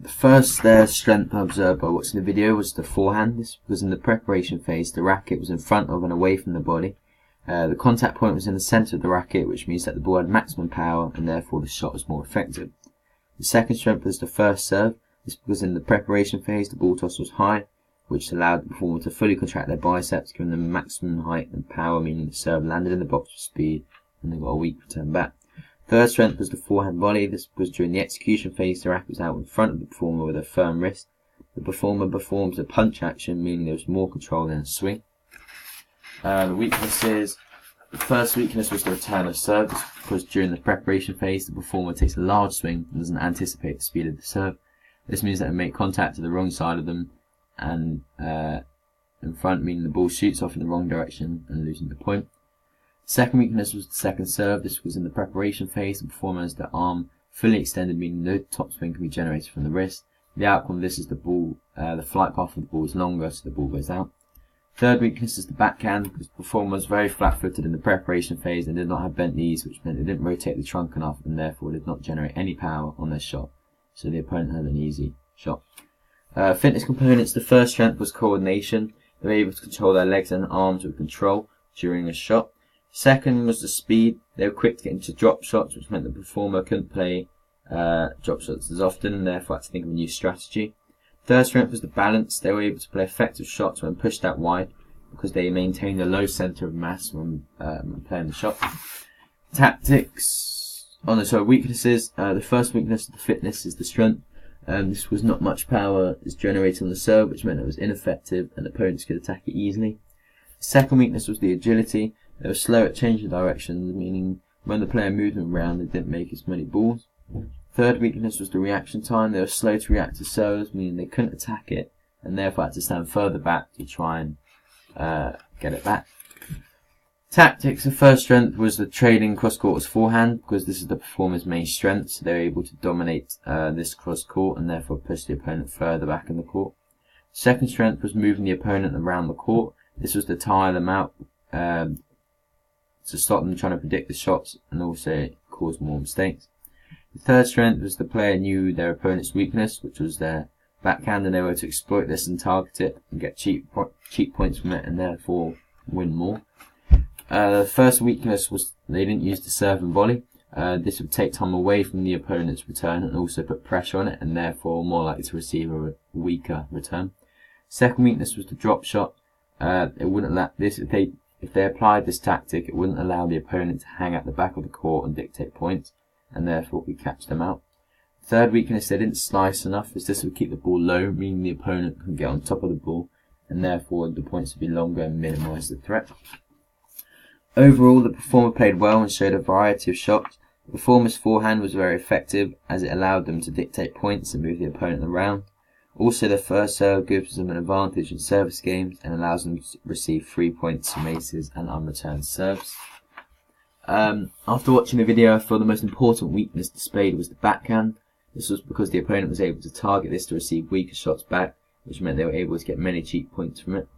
The first strength I observed by watching the video was the forehand. This was in the preparation phase. The racket was in front of and away from the body. The contact point was in the centre of the racket, which means that the ball had maximum power and therefore the shot was more effective. The second strength was the first serve. This was in the preparation phase. The ball toss was high, which allowed the performer to fully contract their biceps, giving them maximum height and power, meaning the serve landed in the box with speed and they got a weak return back. Third strength was the forehand volley. This was during the execution phase. The racket was out in front of the performer with a firm wrist. The performer performs a punch action, meaning there was more control than a swing. The weaknesses. The first weakness was the return of serve. This was during the preparation phase. The performer takes a large swing and doesn't anticipate the speed of the serve. This means that they make contact to the wrong side of them and in front, meaning the ball shoots off in the wrong direction and losing the point. Second weakness was the second serve. This was in the preparation phase. The performer has the arm fully extended, meaning no top spin can be generated from the wrist. The outcome of this is the flight path of the ball is longer, so the ball goes out. Third weakness is the backhand, because the performer was very flat-footed in the preparation phase and did not have bent knees, which meant they didn't rotate the trunk enough and therefore did not generate any power on their shot, so the opponent had an easy shot. Fitness components. The first strength was coordination. They were able to control their legs and arms with control during a shot. Second was the speed. They were quick to get into drop shots, which meant the performer couldn't play drop shots as often and therefore had to think of a new strategy. Third strength was the balance. They were able to play effective shots when pushed out wide because they maintained a low centre of mass when playing the shot. Tactics. Weaknesses. The first weakness of the fitness is the strength. This was not much power is generated on the serve, which meant it was ineffective and opponents could attack it easily. The second weakness was the agility. They were slow at changing directions, meaning when the player moved them around, they didn't make as many balls. Third weakness was the reaction time. They were slow to react to serves, meaning they couldn't attack it, and therefore had to stand further back to try and get it back. Tactics. The first strength was the trading cross-court as forehand, because this is the performer's main strength, so they were able to dominate this cross-court and therefore push the opponent further back in the court. Second strength was moving the opponent around the court. This was to tire them out, to stop them trying to predict the shots and also cause more mistakes. The third strength was the player knew their opponent's weakness, which was their backhand, and they were able to exploit this and target it and get cheap points from it and therefore win more. The first weakness was they didn't use the serve and volley. This would take time away from the opponent's return and also put pressure on it and therefore more likely to receive a weaker return. Second weakness was the drop shot. It wouldn't let this if they applied this tactic, it wouldn't allow the opponent to hang at the back of the court and dictate points, and therefore could catch them out. Third weakness, they didn't slice enough, as this would keep the ball low, meaning the opponent can get on top of the ball, and therefore the points would be longer and minimise the threat. Overall, the performer played well and showed a variety of shots. The performer's forehand was very effective, as it allowed them to dictate points and move the opponent around. Also, their first serve gives them an advantage in service games and allows them to receive 3 points from aces and unreturned serves. After watching the video, I feel the most important weakness displayed was the backhand. This was because the opponent was able to target this to receive weaker shots back, which meant they were able to get many cheap points from it.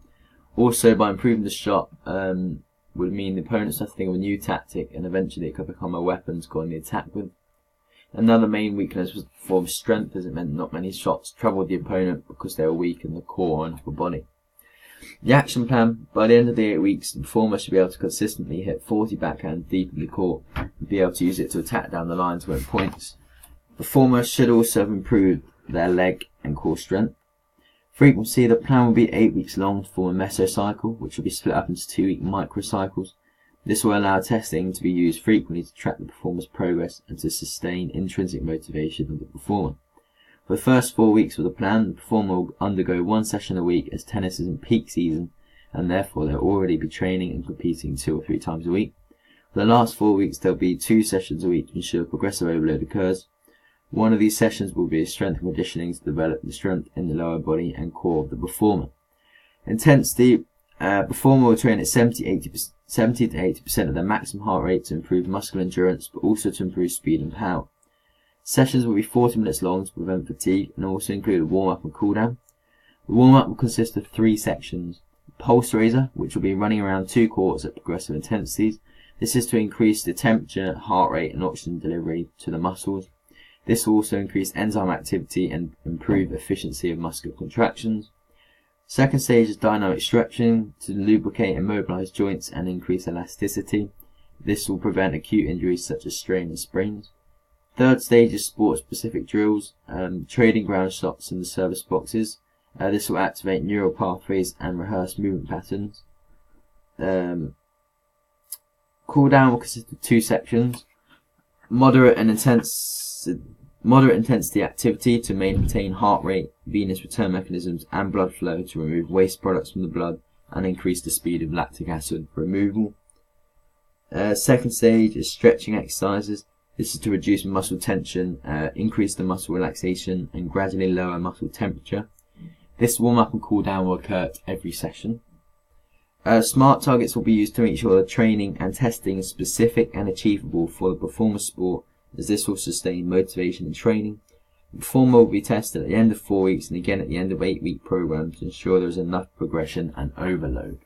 Also, by improving the shot, would mean the opponents have to think of a new tactic, and eventually it could become a weapon to go on the attack with. Another main weakness was the performer's strength, as it meant not many shots troubled the opponent because they were weak in the core and upper body. The action plan. By the end of the 8 weeks, the performer should be able to consistently hit 40 backhands deep in the court and be able to use it to attack down the line to win points. The performer should also have improved their leg and core strength. Frequency. The plan will be 8 weeks long to form a mesocycle, which will be split up into 2-week microcycles. This will allow testing to be used frequently to track the performer's progress and to sustain intrinsic motivation of the performer. For the first 4 weeks of the plan, the performer will undergo 1 session a week, as tennis is in peak season and therefore they'll already be training and competing 2 or 3 times a week. For the last 4 weeks, there'll be 2 sessions a week to ensure progressive overload occurs. One of these sessions will be strength and conditioning to develop the strength in the lower body and core of the performer. Intensity. Performer will train at 70 to 80% of their maximum heart rate to improve muscular endurance, but also to improve speed and power. Sessions will be 40 minutes long to prevent fatigue and also include a warm-up and cool-down. The warm-up will consist of 3 sections. Pulse raiser, which will be running around 2 courts at progressive intensities. This is to increase the temperature, heart rate and oxygen delivery to the muscles. This will also increase enzyme activity and improve efficiency of muscular contractions. Second stage is dynamic stretching to lubricate and mobilize joints and increase elasticity. This will prevent acute injuries such as strain and sprains. Third stage is sport-specific drills, trading ground shots in the service boxes. This will activate neural pathways and rehearse movement patterns. Cool down will consist of 2 sections. Moderate intensity activity to maintain heart rate, venous return mechanisms and blood flow to remove waste products from the blood and increase the speed of lactic acid removal. Second stage is stretching exercises. This is to reduce muscle tension, increase the muscle relaxation and gradually lower muscle temperature. This warm up and cool down will occur at every session. SMART targets will be used to make sure the training and testing is specific and achievable for the performer sport, as this will sustain motivation in training. The performer will be tested at the end of 4 weeks and again at the end of 8-week programs to ensure there is enough progression and overload.